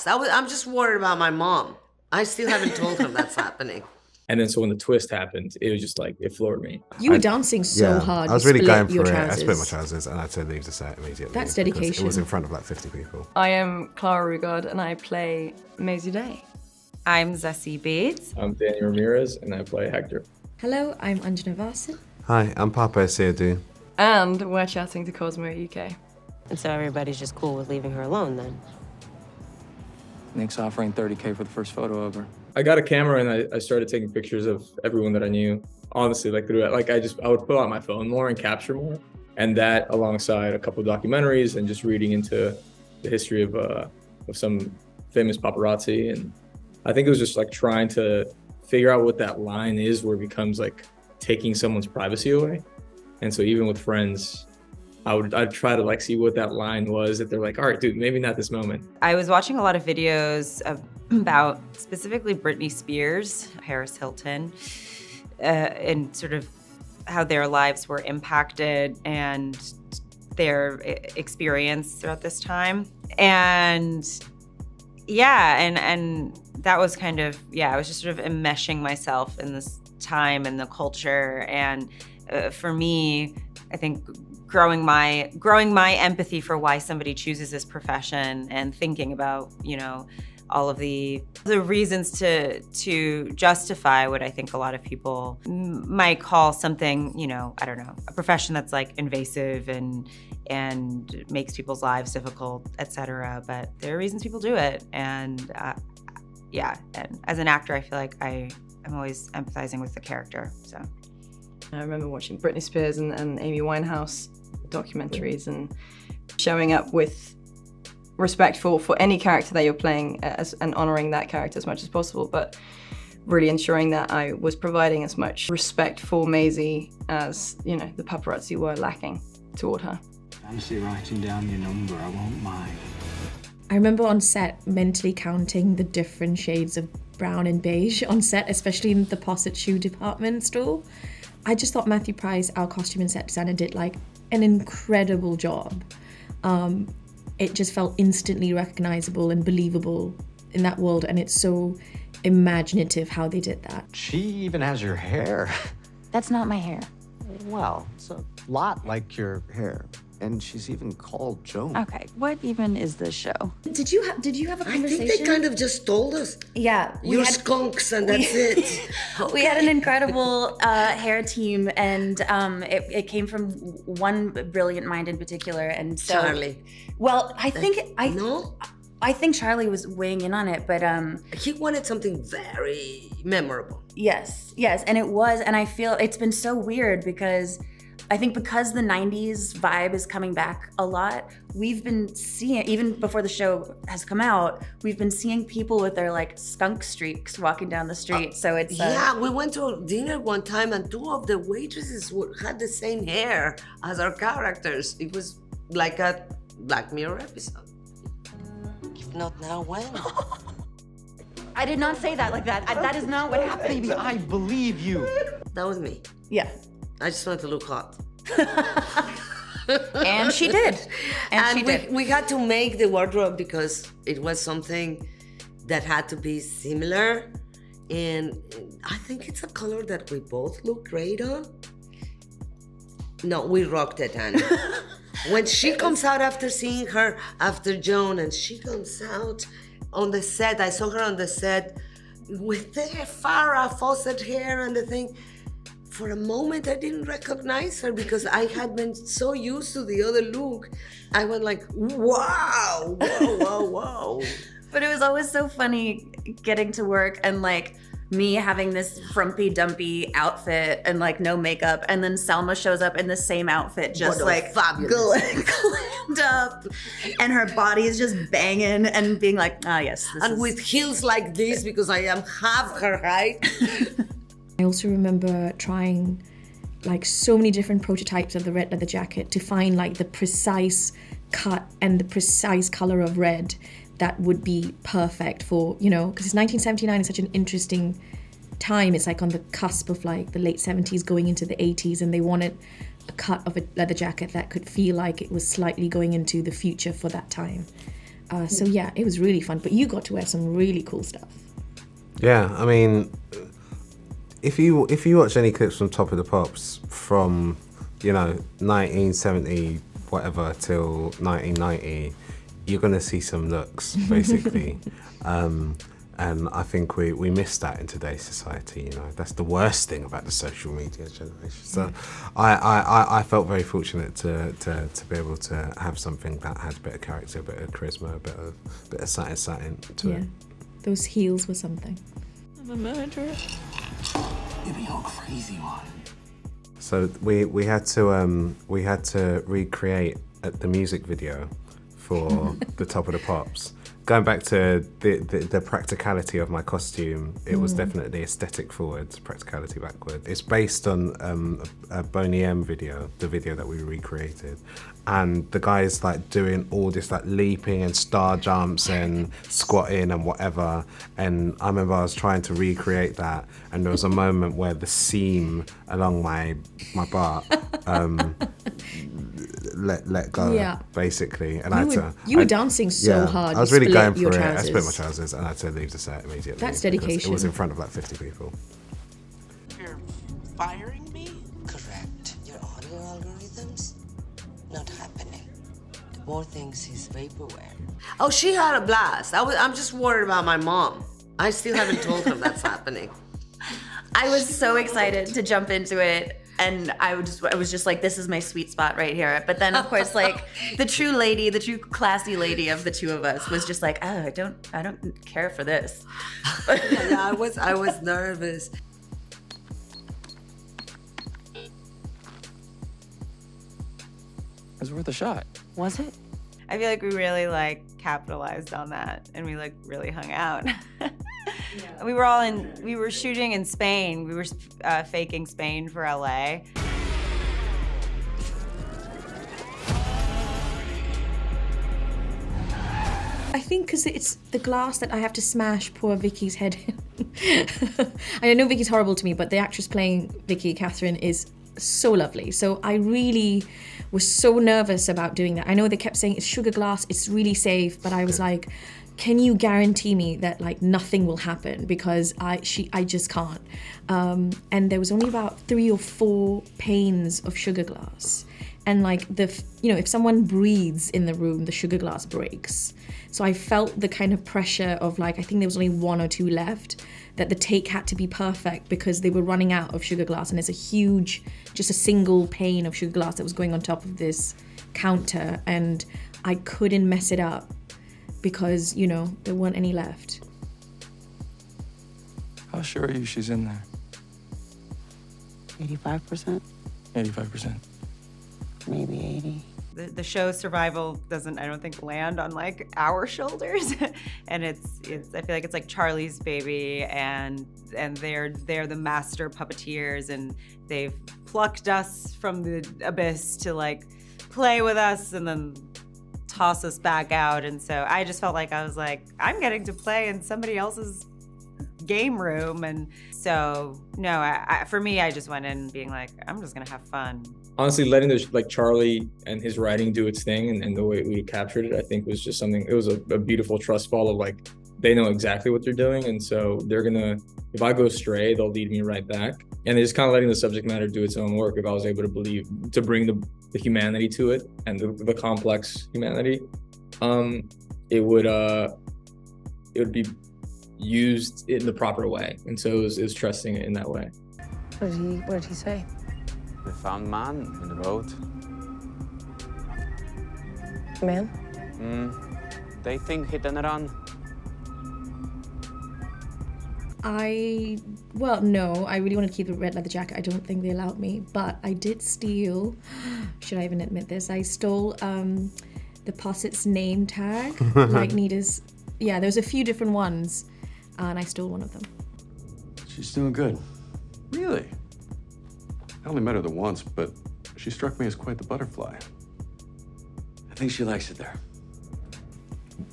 I'm just worried about my mom. I still haven't told her that's happening. And then so when the twist happened, it was just like, it floored me. You were dancing so hard. I was really going for it. Trousers. I split my trousers and I had to leave the set immediately. That's dedication. It was in front of like 50 people. I am Clara Rugaard and I play Mazey Day. I'm Zazie Beetz. I'm Danny Ramirez and I play Hector. Hello, I'm Anjana Vasan. Hi, I'm Paapa Essiedu. And we're chatting to Cosmo UK. And so everybody's just cool with leaving her alone then? Nick's offering $30K for the first photo of her. I got a camera and I started taking pictures of everyone that I knew. Honestly, like through it, like I would pull out my phone more and capture more. And that alongside a couple of documentaries and just reading into the history of some famous paparazzi. And I think it was just like trying to figure out what that line is where it becomes like taking someone's privacy away. And so even with friends, I'd try to like see what that line was that they're like, all right, dude, maybe not this moment. I was watching a lot of videos about specifically Britney Spears, Paris Hilton, and sort of how their lives were impacted and their experience throughout this time. And yeah, and that was kind of, I was just sort of enmeshing myself in this time and the culture. And for me, I think growing my empathy for why somebody chooses this profession and thinking about, all of the reasons to justify what I think a lot of people might call something, I don't know, a profession that's like invasive and makes people's lives difficult, etc. But there are reasons people do it. And and as an actor, I feel like I'm always empathizing with the character, so. I remember watching Britney Spears and Amy Winehouse documentaries and showing up with respect for any character that you're playing and honoring that character as much as possible, but really ensuring that I was providing as much respect for Mazey as, the paparazzi were lacking toward her. Fancy writing down your number, I won't mind. I remember on set mentally counting the different shades of brown and beige on set, especially in the Posset shoe department store. I just thought Matthew Price, our costume and set designer, did like an incredible job. It just felt instantly recognizable and believable in that world, and it's so imaginative how they did that. She even has your hair. That's not my hair. Well, it's a lot like your hair. And she's even called Joan. Okay, what even is this show? Did you have a conversation? I think they kind of just told us. Yeah. You're skunks and that's it. We had an incredible hair team, and it came from one brilliant mind in particular. And so, Charlie. Well, I think No? I think Charlie was weighing in on it, but He wanted something very memorable. yes, and it was, and I feel it's been so weird because I think because the 90s vibe is coming back a lot, we've been seeing, even before the show has come out, we've been seeing people with their like skunk streaks walking down the street. So it's we went to dinner one time and two of the waitresses had the same hair as our characters. It was like a Black Mirror episode. If not now, when? I did not say that like that. That is not what happened. Baby, I believe you. That was me. Yeah. I just wanted to look hot. And she did. And we had to make the wardrobe because it was something that had to be similar. And I think it's a color that we both look great on. No, we rocked it, Anna. When she comes out after seeing her after Joan, and she comes out on the set, I saw her on the set with the Farrah Fawcett hair and the thing. For a moment, I didn't recognize her because I had been so used to the other look. I went like, wow, wow. But it was always so funny getting to work and like me having this frumpy dumpy outfit and like no makeup, and then Salma shows up in the same outfit, just like glammed up, and her body is just banging and being like, yes. With heels like this because I am half her height. I also remember trying like so many different prototypes of the red leather jacket to find like the precise cut and the precise color of red that would be perfect for, because it's 1979 is such an interesting time. It's like on the cusp of like the late 70s going into the 80s, and they wanted a cut of a leather jacket that could feel like it was slightly going into the future for that time. So yeah, it was really fun. But you got to wear some really cool stuff. Yeah, I mean, if you watch any clips from Top of the Pops from, 1970 whatever till 1990, you're gonna see some looks basically. And I think we miss that in today's society. That's the worst thing about the social media generation. So I felt very fortunate to be able to have something that had a bit of character, a bit of charisma, a bit of satin to it. Those heels were something. I'm a murderer. You be all crazy one. So we had to recreate the music video for the Top of the Pops. Going back to the practicality of my costume, it was definitely aesthetic forward, practicality backward. It's based on a Boney M video, the video that we recreated. And the guy's like doing all this like leaping and star jumps and squatting and whatever. And I remember I was trying to recreate that, and there was a moment where the seam along my butt let go, basically. And you were dancing so hard. I was really going for it. Trousers. I split my trousers and I had to leave the set immediately. That's dedication. It was in front of like 50 people. You're firing me? Correct. Your audio algorithms? Not happening. The more things is vaporware. Oh, she had a blast. I'm just worried about my mom. I still haven't told her that's happening. I was so excited to jump into it. And I was just like, this is my sweet spot right here. But then, of course, like the true classy lady of the two of us was just like, oh, I don't care for this. Yeah, I was nervous. It was worth a shot. Was it? I feel like we really capitalized on that, and we really hung out. Yeah. We were shooting in Spain. We were faking Spain for LA. I think because it's the glass that I have to smash poor Vicky's head in. I know Vicky's horrible to me, but the actress playing Vicky, Catherine, is so lovely. So I really was so nervous about doing that. I know they kept saying it's sugar glass, it's really safe, but I was like, can you guarantee me that nothing will happen, because I just can't. And there was only about 3 or 4 panes of sugar glass, and if someone breathes in the room, the sugar glass breaks. So I felt the kind of pressure of I think there was only 1 or 2 left, that the take had to be perfect because they were running out of sugar glass, and there's just a single pane of sugar glass that was going on top of this counter, and I couldn't mess it up because, there weren't any left. How sure are you she's in there? 85%? 85%. Maybe 80. The show's survival doesn't, I don't think, land on our shoulders. And it's I feel like it's like Charlie's baby, and they're the master puppeteers, and they've plucked us from the abyss to play with us and then toss us back out. And so I just felt like I was I'm getting to play in somebody else's game room. And so no, for me, I just went in being I'm just gonna have fun. Honestly, letting Charlie and his writing do its thing, and the way we captured it, I think was just something. It was a beautiful trust fall of they know exactly what they're doing, and so they're gonna, if I go astray, they'll lead me right back. And they're just kind of letting the subject matter do its own work. If I was able to bring the humanity to it, and the complex humanity, it would be used in the proper way. And so it was trusting it in that way. What did he say? They found man in the road. Man? They think hit and run. No, I really wanted to keep the red leather jacket. I don't think they allowed me, but I did steal, should I even admit this? I stole the posset's name tag, Nita's. Yeah, there's a few different ones, and I stole one of them. She's doing good. Really? I only met her once, but she struck me as quite the butterfly. I think she likes it there.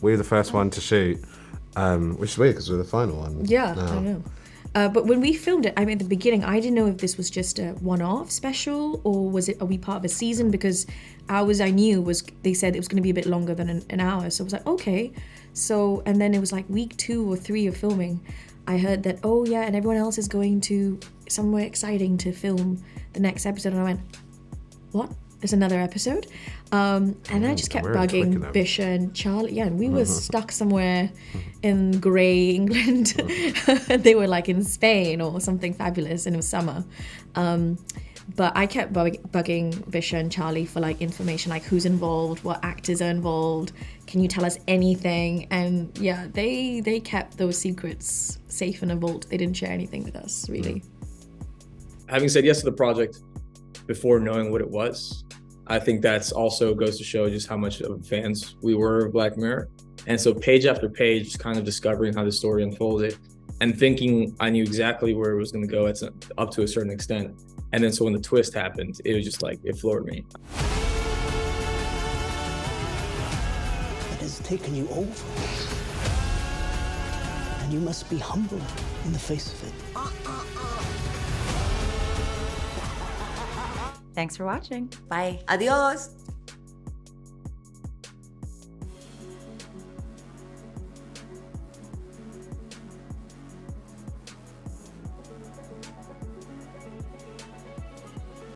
We were the first one to shoot, which is weird because we're the final one. Yeah, now. I know. But when we filmed it, I mean, at the beginning, I didn't know if this was just a one-off special or are we part of a season? Because ours, I knew they said it was going to be a bit longer than an hour. So I was like, okay. So, and then it was like week 2 or 3 of filming. I heard that, oh yeah, and everyone else is going to somewhere exciting to film the next episode. And I went, what? There's another episode? And I just kept bugging Bish and Charlie. Yeah, and we were stuck somewhere in grey England. They were like in Spain or something fabulous, and it was summer. But I kept bugging Bish and Charlie for like information, like who's involved, what actors are involved, can you tell us anything? And yeah, they kept those secrets safe in a vault. They didn't share anything with us, really. Having said yes to the project before knowing what it was, I think that's also goes to show just how much of fans we were of Black Mirror. And so page after page, just kind of discovering how the story unfolded and thinking I knew exactly where it was going to go up to a certain extent. And then so when the twist happened, it was just like, it floored me. It has taken you over. And you must be humble in the face of it. Thanks for watching. Bye. Adios.